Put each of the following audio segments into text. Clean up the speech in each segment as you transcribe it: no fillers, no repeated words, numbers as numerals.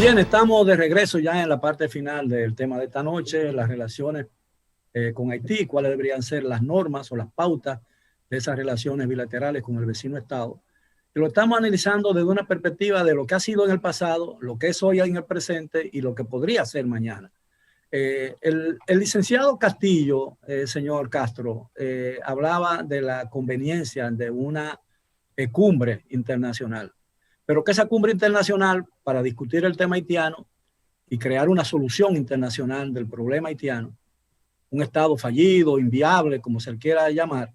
Bien, estamos de regreso ya en la parte final del tema de esta noche, las relaciones con Haití, cuáles deberían ser las normas o las pautas de esas relaciones bilaterales con el vecino Estado. Y lo estamos analizando desde una perspectiva de lo que ha sido en el pasado, lo que es hoy en el presente y lo que podría ser mañana. El licenciado Castillo, señor Castro, hablaba de la conveniencia de una cumbre internacional, pero que esa cumbre internacional para discutir el tema haitiano y crear una solución internacional del problema haitiano, un Estado fallido, inviable, como se quiera llamar,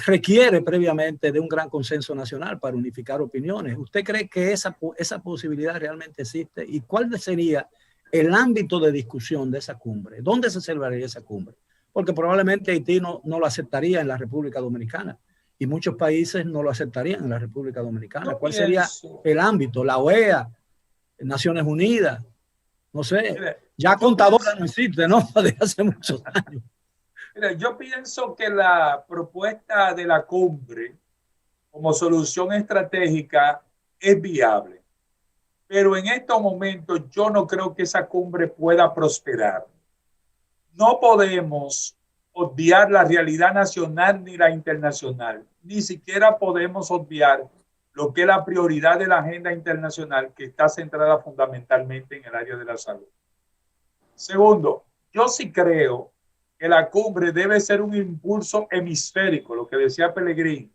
requiere previamente de un gran consenso nacional para unificar opiniones. ¿Usted cree que esa posibilidad realmente existe? ¿Y cuál sería el ámbito de discusión de esa cumbre? ¿Dónde se celebraría esa cumbre? Porque probablemente Haití no lo aceptaría en la República Dominicana y muchos países no lo aceptarían en la República Dominicana. ¿Cuál sería el ámbito? ¿La OEA? ¿Naciones Unidas? No sé. Mire, Ya Contadora no existe, ¿no? Desde hace muchos años. Mire, yo pienso que la propuesta de la cumbre como solución estratégica es viable, pero en estos momentos yo no creo que esa cumbre pueda prosperar. No podemos obviar la realidad nacional ni la internacional, ni siquiera podemos obviar lo que es la prioridad de la agenda internacional, que está centrada fundamentalmente en el área de la salud. Segundo, yo sí creo que la cumbre debe ser un impulso hemisférico, lo que decía Pellegrini.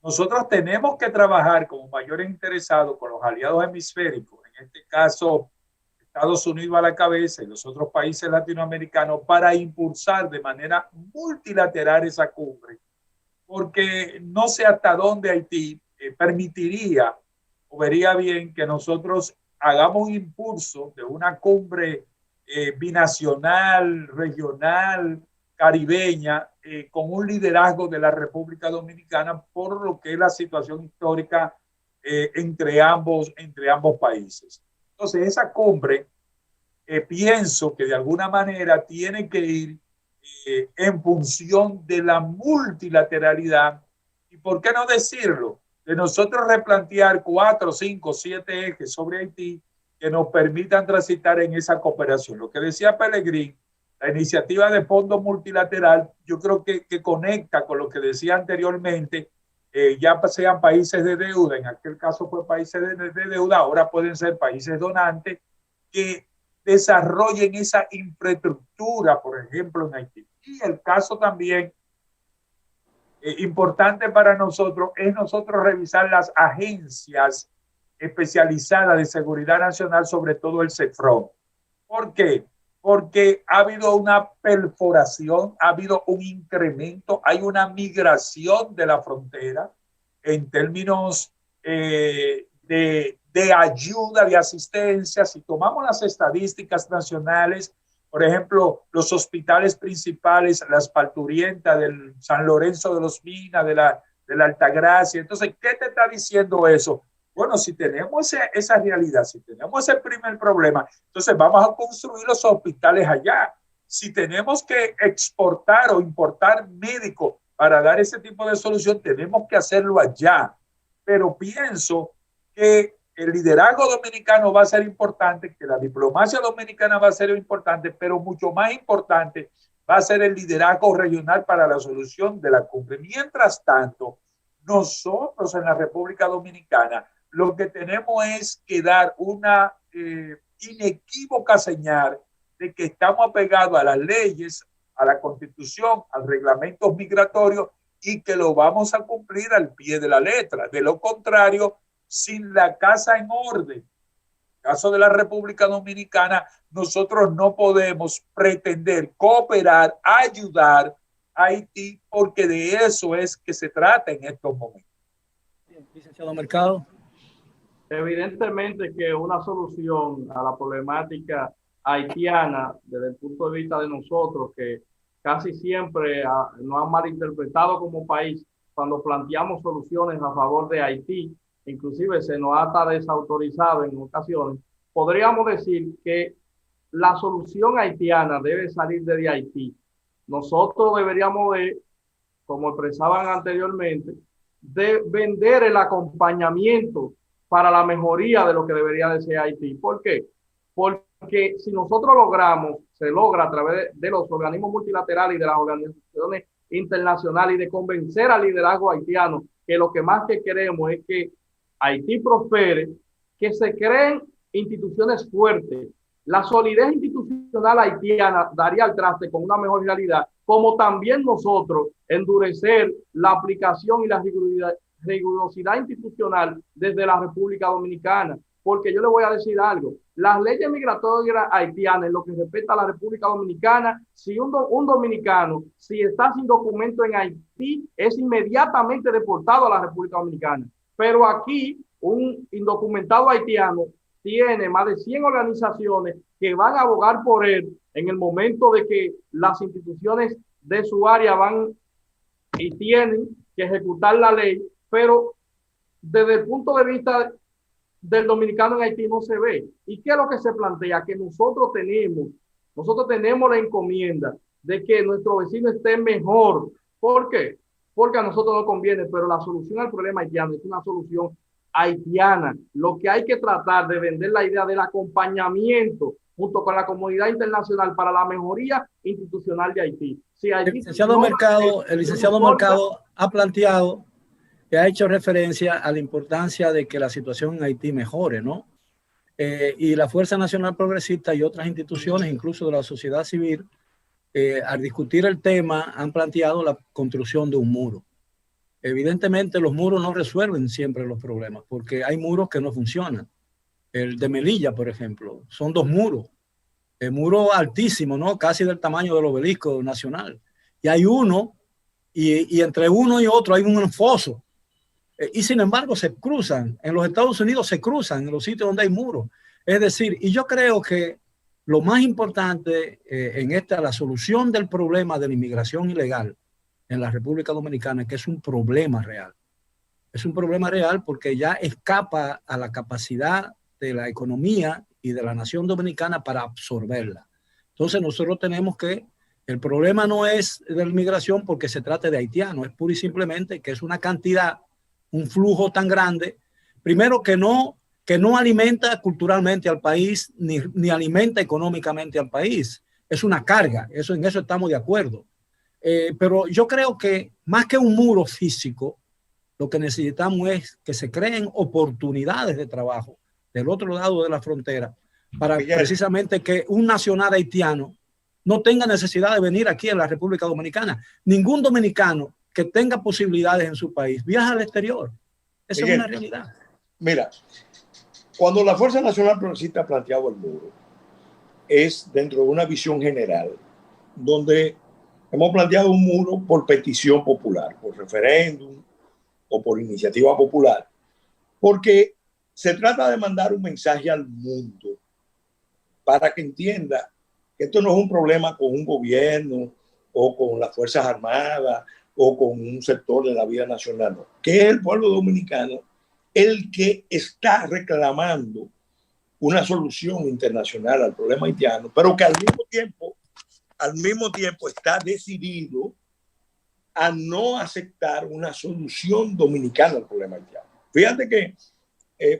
Nosotros tenemos que trabajar como mayores interesados con los aliados hemisféricos, en este caso Estados Unidos a la cabeza y los otros países latinoamericanos, para impulsar de manera multilateral esa cumbre, porque no sé hasta dónde Haití permitiría o vería bien que nosotros hagamos un impulso de una cumbre binacional, regional, caribeña, con un liderazgo de la República Dominicana por lo que es la situación histórica entre ambos países. Entonces, esa cumbre, pienso que de alguna manera tiene que ir en función de la multilateralidad y, ¿por qué no decirlo?, de nosotros replantear 4, 5, 7 ejes sobre Haití que nos permitan transitar en esa cooperación. Lo que decía Pellegrini, la iniciativa de fondo multilateral, yo creo que conecta con lo que decía anteriormente, ya sean países de deuda, en aquel caso fue países de deuda, ahora pueden ser países donantes, que desarrollen esa infraestructura, por ejemplo, en Haití. Y el caso también importante para nosotros es nosotros revisar las agencias especializadas de seguridad nacional, sobre todo el CEFRON. ¿Por qué? Porque ha habido una perforación, ha habido un incremento, hay una migración de la frontera en términos de ayuda, de asistencia. Si tomamos las estadísticas nacionales, por ejemplo, los hospitales principales, las parturientas del San Lorenzo de los Minas, de la Altagracia. Entonces, ¿qué te está diciendo eso? Bueno, si tenemos esa realidad, si tenemos ese primer problema, entonces vamos a construir los hospitales allá. Si tenemos que exportar o importar médicos para dar ese tipo de solución, tenemos que hacerlo allá. Pero pienso que el liderazgo dominicano va a ser importante, que la diplomacia dominicana va a ser importante, pero mucho más importante va a ser el liderazgo regional para la solución de la cumbre. Mientras tanto, nosotros en la República Dominicana lo que tenemos es que dar una inequívoca señal de que estamos apegados a las leyes, a la Constitución, al reglamento migratorio y que lo vamos a cumplir al pie de la letra. De lo contrario, sin la casa en orden, en el caso de la República Dominicana, nosotros no podemos pretender cooperar, ayudar a Haití, porque de eso es que se trata en estos momentos. Licenciado Mercado. Evidentemente que una solución a la problemática haitiana, desde el punto de vista de nosotros, que casi siempre nos han malinterpretado como país cuando planteamos soluciones a favor de Haití, inclusive se nos ha hasta desautorizado en ocasiones, podríamos decir que la solución haitiana debe salir de Haití. Nosotros deberíamos de, como expresaban anteriormente, de vender el acompañamiento para la mejoría de lo que debería de ser Haití. ¿Por qué? Porque si nosotros logramos, se logra a través de los organismos multilaterales y de las organizaciones internacionales y de convencer al liderazgo haitiano que lo que más que queremos es que Haití prospere, que se creen instituciones fuertes. La solidez institucional haitiana daría al traste con una mejor realidad, como también nosotros endurecer la aplicación y la rigurosidad institucional desde la República Dominicana. Porque yo le voy a decir algo, las leyes migratorias haitianas, en lo que respecta a la República Dominicana, si un dominicano, si está sin documento en Haití, es inmediatamente deportado a la República Dominicana. Pero aquí, un indocumentado haitiano tiene más de 100 organizaciones que van a abogar por él en el momento de que las instituciones de su área van y tienen que ejecutar la ley, pero desde el punto de vista del dominicano en Haití no se ve. ¿Y qué es lo que se plantea? Que nosotros tenemos la encomienda de que nuestro vecino esté mejor. ¿Por qué? Porque a nosotros nos conviene, pero la solución al problema haitiano es una solución haitiana. Lo que hay que tratar de vender la idea del acompañamiento junto con la comunidad internacional para la mejoría institucional de Haití. Si Haití el licenciado Mercado ha planteado que ha hecho referencia a la importancia de que la situación en Haití mejore, ¿no? Y la Fuerza Nacional Progresista y otras instituciones, incluso de la sociedad civil, al discutir el tema, han planteado la construcción de un muro. Evidentemente, los muros no resuelven siempre los problemas, porque hay muros que no funcionan. El de Melilla, por ejemplo, son 2 muros. El muro altísimo, ¿no? Casi del tamaño del obelisco nacional. Y hay uno, y entre uno y otro hay un foso. Y sin embargo se cruzan. En los Estados Unidos se cruzan en los sitios donde hay muros. Es decir, y yo creo que lo más importante la solución del problema de la inmigración ilegal en la República Dominicana es que es un problema real. Es un problema real porque ya escapa a la capacidad de la economía y de la nación dominicana para absorberla. Entonces nosotros tenemos que, el problema no es de la inmigración porque se trate de haitianos, es pura y simplemente que es una cantidad, un flujo tan grande, primero que no alimenta culturalmente al país, ni alimenta económicamente al país. Es una carga, en eso estamos de acuerdo. Pero yo creo que más que un muro físico, lo que necesitamos es que se creen oportunidades de trabajo del otro lado de la frontera para precisamente que un nacional haitiano no tenga necesidad de venir aquí a la República Dominicana. Ningún dominicano que tenga posibilidades en su país viaja al exterior. Esa es una realidad. Mira, cuando la Fuerza Nacional Progresista ha planteado el muro, es dentro de una visión general, donde hemos planteado un muro por petición popular, por referéndum o por iniciativa popular, porque se trata de mandar un mensaje al mundo para que entienda que esto no es un problema con un gobierno o con las Fuerzas Armadas o con un sector de la vida nacional, no, que es el pueblo dominicano el que está reclamando una solución internacional al problema haitiano, pero que al mismo tiempo está decidido a no aceptar una solución dominicana al problema haitiano. Fíjate que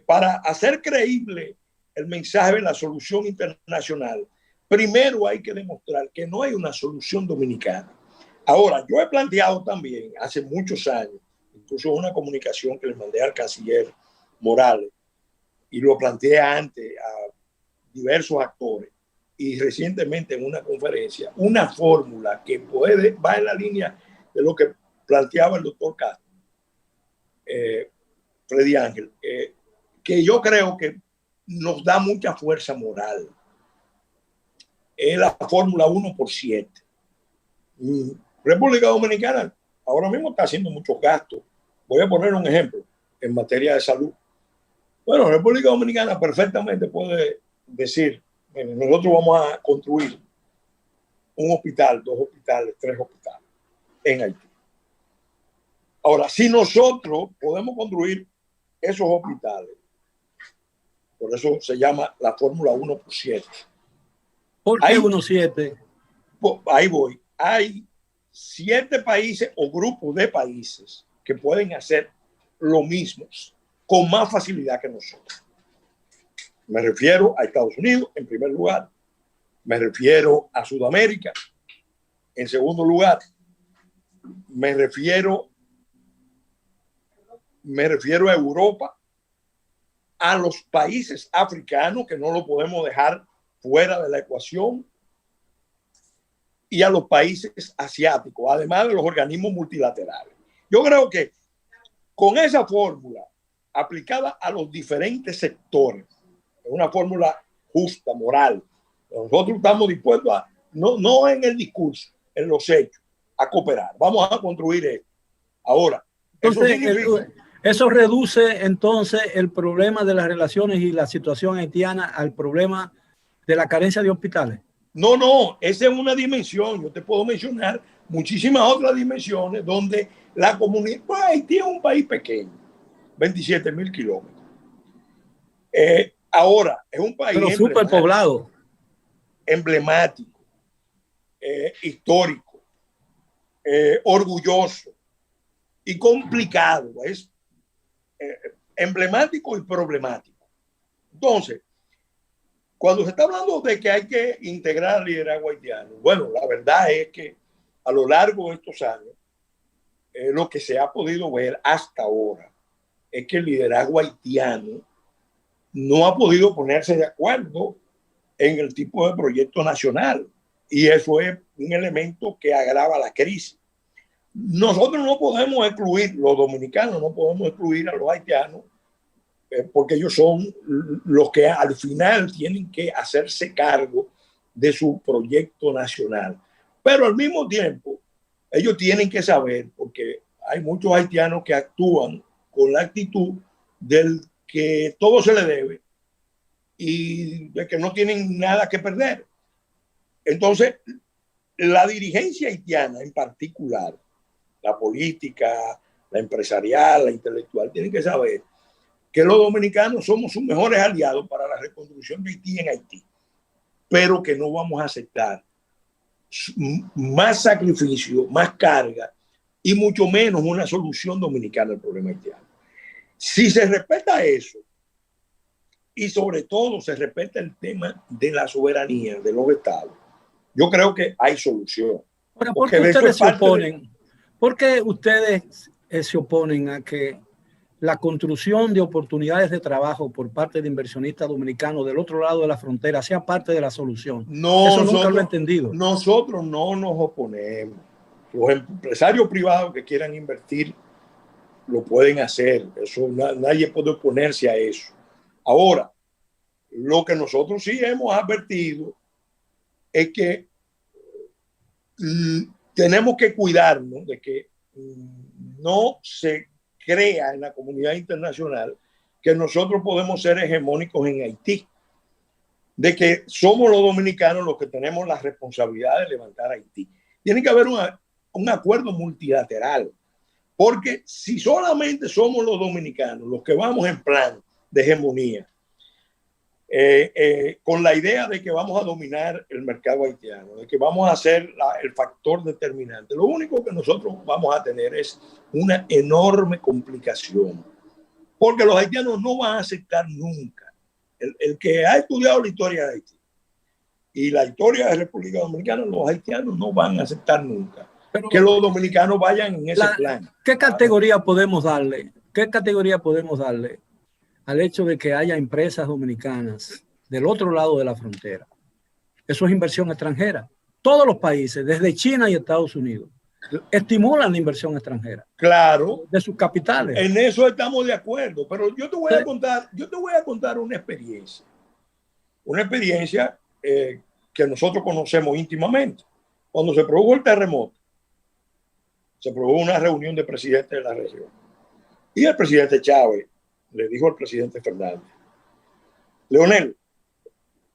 para hacer creíble el mensaje de la solución internacional, primero hay que demostrar que no hay una solución dominicana. Ahora, yo he planteado también hace muchos años, incluso una comunicación que le mandé al canciller Morales, y lo planteé antes a diversos actores, y recientemente en una conferencia, una fórmula que va en la línea de lo que planteaba el doctor Castro, Freddy Ángel, que yo creo que nos da mucha fuerza moral. Es la fórmula 1x7. República Dominicana ahora mismo está haciendo muchos gastos. Voy a poner un ejemplo en materia de salud. Bueno, República Dominicana perfectamente puede decir, nosotros vamos a construir un hospital, 2 hospitales, 3 hospitales en Haití. Ahora, si nosotros podemos construir esos hospitales, por eso se llama la fórmula 1x7. ¿Por qué 1x7? Ahí voy. Hay 7 países o grupos de países que pueden hacer lo mismo con más facilidad que nosotros. Me refiero a Estados Unidos en primer lugar, me refiero a Sudamérica en segundo lugar, me refiero a Europa, a los países africanos, que no lo podemos dejar fuera de la ecuación, y a los países asiáticos, además de los organismos multilaterales. Yo creo que con esa fórmula aplicada a los diferentes sectores, una fórmula justa, moral, nosotros estamos dispuestos a, no en el discurso, en los hechos, a cooperar. Vamos a construir esto. Ahora, entonces, eso reduce entonces el problema de las relaciones y la situación haitiana al problema de la carencia de hospitales. No, esa es una dimensión. Yo te puedo mencionar muchísimas otras dimensiones donde la comunidad, pues Haití es un país pequeño, 27,000 kilómetros. Ahora, es un país súper poblado, emblemático, histórico, orgulloso y complicado. Es emblemático y problemático. Entonces, cuando se está hablando de que hay que integrar al liderazgo haitiano, bueno, la verdad es que a lo largo de estos años, lo que se ha podido ver hasta ahora es que el liderazgo haitiano no ha podido ponerse de acuerdo en el tipo de proyecto nacional. Y eso es un elemento que agrava la crisis. Nosotros no podemos excluir, los dominicanos no podemos excluir a los haitianos, porque ellos son los que al final tienen que hacerse cargo de su proyecto nacional. Pero al mismo tiempo, ellos tienen que saber, porque hay muchos haitianos que actúan con la actitud del que todo se le debe y de que no tienen nada que perder. Entonces, la dirigencia haitiana en particular, la política, la empresarial, la intelectual, tienen que saber que los dominicanos somos sus mejores aliados para la reconstrucción de Haití en Haití, pero que no vamos a aceptar más sacrificio, más carga y mucho menos una solución dominicana al problema haitiano. Si se respeta eso y sobre todo se respeta el tema de la soberanía de los estados, yo creo que hay solución. Ahora, ¿por qué ustedes se oponen? ¿Por qué ustedes se oponen a que la construcción de oportunidades de trabajo por parte de inversionistas dominicanos del otro lado de la frontera sea parte de la solución? Eso nunca lo he entendido. Nosotros no nos oponemos. Los empresarios privados que quieran invertir lo pueden hacer. Eso, nadie puede oponerse a eso. Ahora, lo que nosotros sí hemos advertido es que tenemos que cuidarnos de que no se crea en la comunidad internacional que nosotros podemos ser hegemónicos en Haití, de que somos los dominicanos los que tenemos la responsabilidad de levantar Haití. Tiene que haber un acuerdo multilateral, porque si solamente somos los dominicanos los que vamos en plan de hegemonía, con la idea de que vamos a dominar el mercado haitiano, de que vamos a ser el factor determinante, lo único que nosotros vamos a tener es una enorme complicación, porque los haitianos no van a aceptar nunca. El que ha estudiado la historia de Haití y la historia de la República Dominicana, los haitianos no van a aceptar nunca que los dominicanos vayan en ese plan. ¿Qué categoría podemos darle? ¿Qué categoría podemos darle al hecho de que haya empresas dominicanas del otro lado de la frontera? Eso es inversión extranjera. Todos los países, desde China y Estados Unidos, estimulan la inversión extranjera. Claro. De sus capitales. En eso estamos de acuerdo. Pero yo te voy a contar una experiencia. Una experiencia que nosotros conocemos íntimamente. Cuando se produjo el terremoto, se produjo una reunión de presidentes de la región. Y el presidente Chávez le dijo al presidente Fernández: Leonel,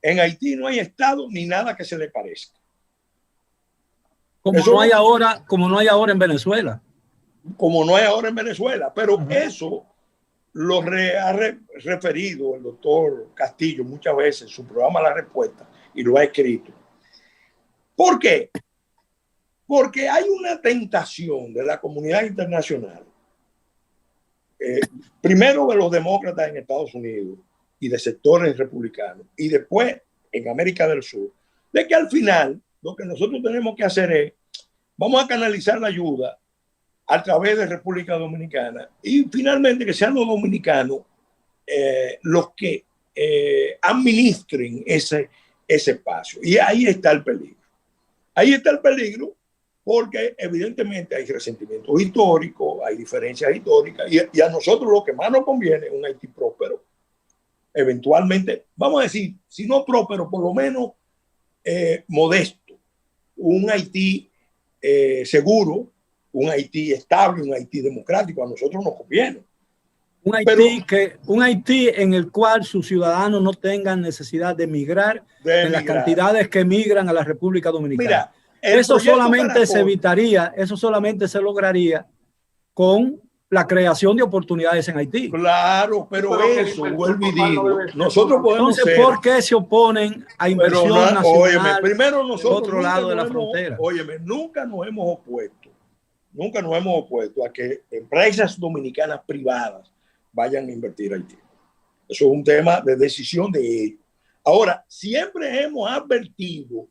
en Haití no hay Estado ni nada que se le parezca. Como no hay ahora en Venezuela. Como no hay ahora en Venezuela. Pero eso lo ha referido el doctor Castillo muchas veces en su programa La Respuesta y lo ha escrito. ¿Por qué? Porque hay una tentación de la comunidad internacional primero de los demócratas en Estados Unidos y de sectores republicanos, y después en América del Sur, de que al final lo que nosotros tenemos que hacer es, vamos a canalizar la ayuda a través de República Dominicana y finalmente que sean los dominicanos los que administren ese espacio. Y ahí está el peligro. Ahí está el peligro porque evidentemente hay resentimientos históricos, hay diferencias históricas y a nosotros lo que más nos conviene es un Haití próspero. Eventualmente, vamos a decir, si no próspero, por lo menos modesto. Un Haití seguro, un Haití estable, un Haití democrático, a nosotros nos conviene. Un Haití en el cual sus ciudadanos no tengan necesidad de emigrar en las cantidades que emigran a la República Dominicana. Mira, eso solamente se evitaría, eso solamente se lograría con la creación de oportunidades en Haití. Claro, pero eso, vuelvo y digo, nosotros podemos Entonces, ¿por qué se oponen a inversión nacional? Óyeme, primero nosotros otro lado de la frontera. Óyeme, nunca nos hemos opuesto a que empresas dominicanas privadas vayan a invertir a Haití. Eso es un tema de decisión de ellos. Ahora, siempre hemos advertido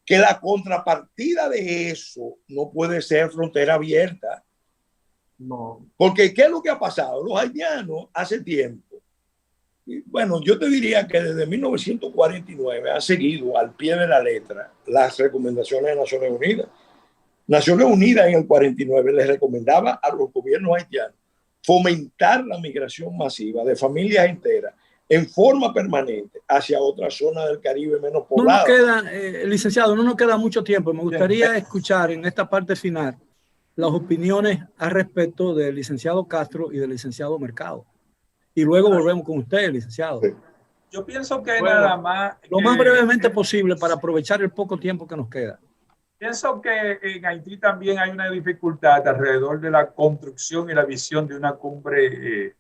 que la contrapartida de eso no puede ser frontera abierta. No. Porque ¿qué es lo que ha pasado? Los haitianos hace tiempo, bueno, yo te diría que desde 1949 han seguido al pie de la letra las recomendaciones de Naciones Unidas. Naciones Unidas en el 49 les recomendaba a los gobiernos haitianos fomentar la migración masiva de familias enteras en forma permanente hacia otras zonas del Caribe menos pobladas. No nos queda, licenciado, no nos queda mucho tiempo. Me gustaría escuchar en esta parte final las opiniones al respecto del licenciado Castro y del licenciado Mercado. Y luego volvemos con usted, licenciado. Sí. Yo pienso que nada más... Lo más brevemente posible para aprovechar el poco tiempo que nos queda. Pienso que en Haití también hay una dificultad alrededor de la construcción y la visión de una cumbre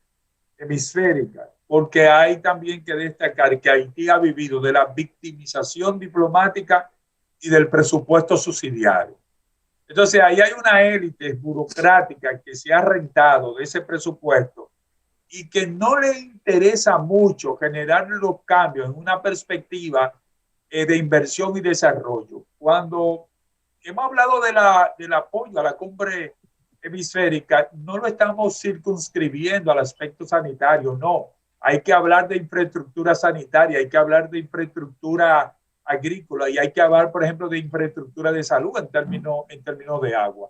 hemisférica, porque hay también que destacar que Haití ha vivido de la victimización diplomática y del presupuesto subsidiario. Entonces ahí hay una élite burocrática que se ha rentado de ese presupuesto y que no le interesa mucho generar los cambios en una perspectiva de inversión y desarrollo. Cuando hemos hablado del apoyo a la cumbre hemisférica, no lo estamos circunscribiendo al aspecto sanitario, no. Hay que hablar de infraestructura sanitaria, hay que hablar de infraestructura agrícola y hay que hablar, por ejemplo, de infraestructura de salud en términos de agua.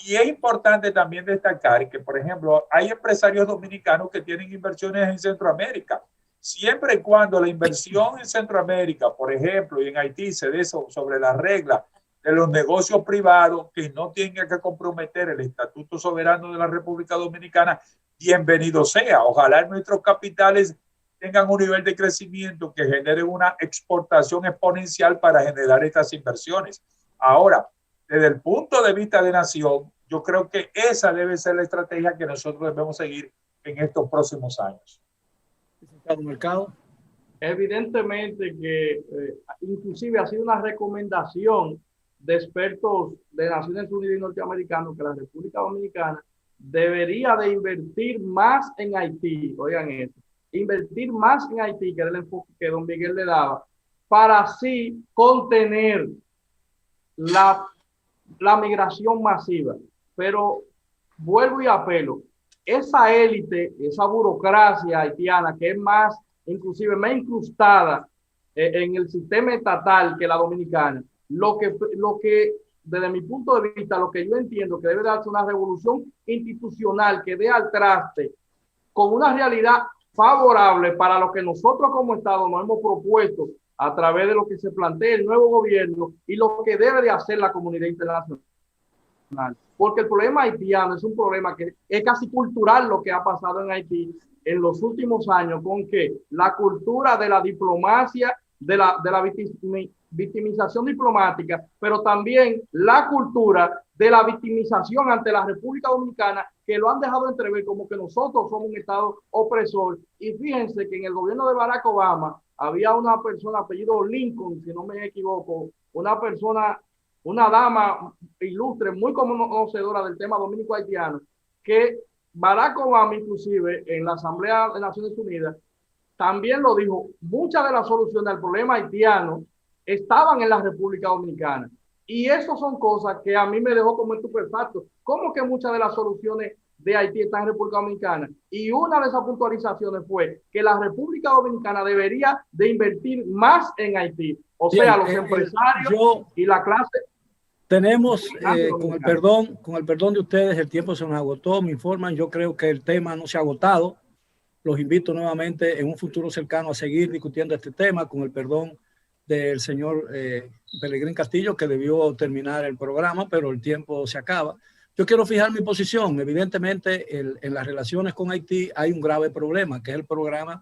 Y es importante también destacar que, por ejemplo, hay empresarios dominicanos que tienen inversiones en Centroamérica. Siempre y cuando la inversión en Centroamérica, por ejemplo, y en Haití se dé sobre las reglas de los negocios privados que no tienen que comprometer el estatuto soberano de la República Dominicana, bienvenido sea. Ojalá nuestros capitales tengan un nivel de crecimiento que genere una exportación exponencial para generar estas inversiones. Ahora, desde el punto de vista de nación, yo creo que esa debe ser la estrategia que nosotros debemos seguir en estos próximos años. Mercado. Evidentemente que inclusive ha sido una recomendación de expertos de Naciones Unidas y norteamericanos que la República Dominicana debería de invertir más en Haití. Oigan esto, invertir más en Haití, que era el enfoque que don Miguel le daba, para así contener la migración masiva. Pero vuelvo y apelo, esa élite, esa burocracia haitiana que es más, inclusive más incrustada en el sistema estatal que la dominicana, lo que desde mi punto de vista, lo que yo entiendo que debe darse una revolución institucional que dé al traste con una realidad favorable para lo que nosotros como Estado nos hemos propuesto a través de lo que se plantea el nuevo gobierno y lo que debe de hacer la comunidad internacional. Porque el problema haitiano es un problema que es casi cultural lo que ha pasado en Haití en los últimos años, con que la cultura de la diplomacia, de la victimización diplomática, pero también la cultura de la victimización ante la República Dominicana, que lo han dejado entrever como que nosotros somos un Estado opresor. Y fíjense que en el gobierno de Barack Obama había una persona, apellido Lincoln, si no me equivoco, una persona, una dama ilustre, muy conocedora del tema dominico-haitiano, que Barack Obama, inclusive, en la Asamblea de Naciones Unidas, también lo dijo, muchas de las soluciones al problema haitiano estaban en la República Dominicana. Y eso son cosas que a mí me dejó como estupefacto. ¿Cómo que muchas de las soluciones de Haití están en República Dominicana? Y una de esas puntualizaciones fue que la República Dominicana debería de invertir más en Haití. O sea, los empresarios y la clase. Tenemos, con el perdón de ustedes, el tiempo se nos agotó, me informan, yo creo que el tema no se ha agotado. Los invito nuevamente en un futuro cercano a seguir discutiendo este tema, con el perdón del señor Pelegrín Castillo, que debió terminar el programa, pero el tiempo se acaba. Yo quiero fijar mi posición. Evidentemente, en las relaciones con Haití hay un grave problema, que es el problema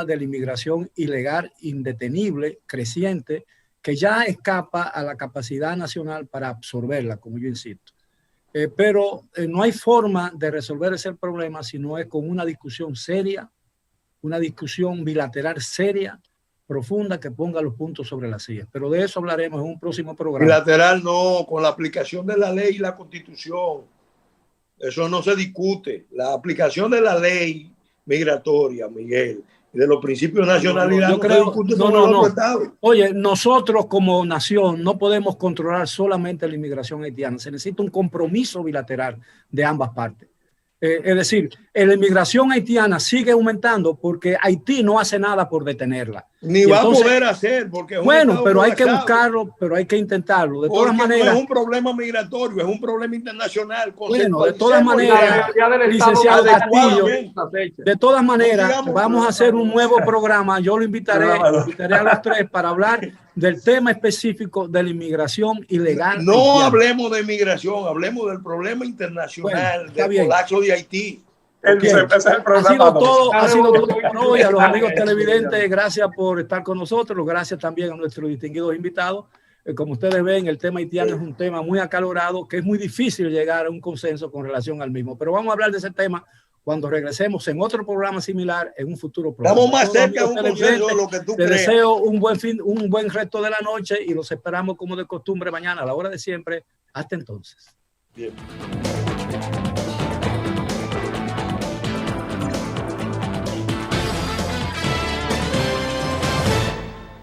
de la inmigración ilegal, indetenible, creciente, que ya escapa a la capacidad nacional para absorberla, como yo insisto. Pero no hay forma de resolver ese problema si no es con una discusión seria, una discusión bilateral seria, profunda, que ponga los puntos sobre las sillas. Pero de eso hablaremos en un próximo programa. Bilateral no, con la aplicación de la ley y la Constitución. Eso no se discute. La aplicación de la ley migratoria, Miguel, y de los principios de nacionalidad, yo creo, no. Estado. Oye, nosotros como nación no podemos controlar solamente la inmigración haitiana. Se necesita un compromiso bilateral de ambas partes. Es decir, la inmigración haitiana sigue aumentando porque Haití no hace nada por detenerla. Ni va a poder hacer, porque es bueno, pero hay que buscarlo, pero hay que intentarlo. De todas maneras, no es un problema migratorio, es un problema internacional. Bueno, de todas maneras, licenciado Castillo, de todas maneras, vamos a hacer un nuevo programa. Yo lo invitaré a los tres para hablar del tema específico de la inmigración ilegal. No haitiana. Hablemos de inmigración, hablemos del problema internacional, del colapso de Haití. Ha sido todo por hoy. A los amigos televidentes, gracias por estar con nosotros. Gracias también a nuestros distinguidos invitados. Como ustedes ven, el tema haitiano es un tema muy acalorado, que es muy difícil llegar a un consenso con relación al mismo. Pero vamos a hablar de ese tema cuando regresemos en otro programa similar en un futuro programa. Estamos más cerca de un consenso de lo que tú crees. Les deseo un buen resto de la noche y los esperamos como de costumbre mañana a la hora de siempre. Hasta entonces. Bien.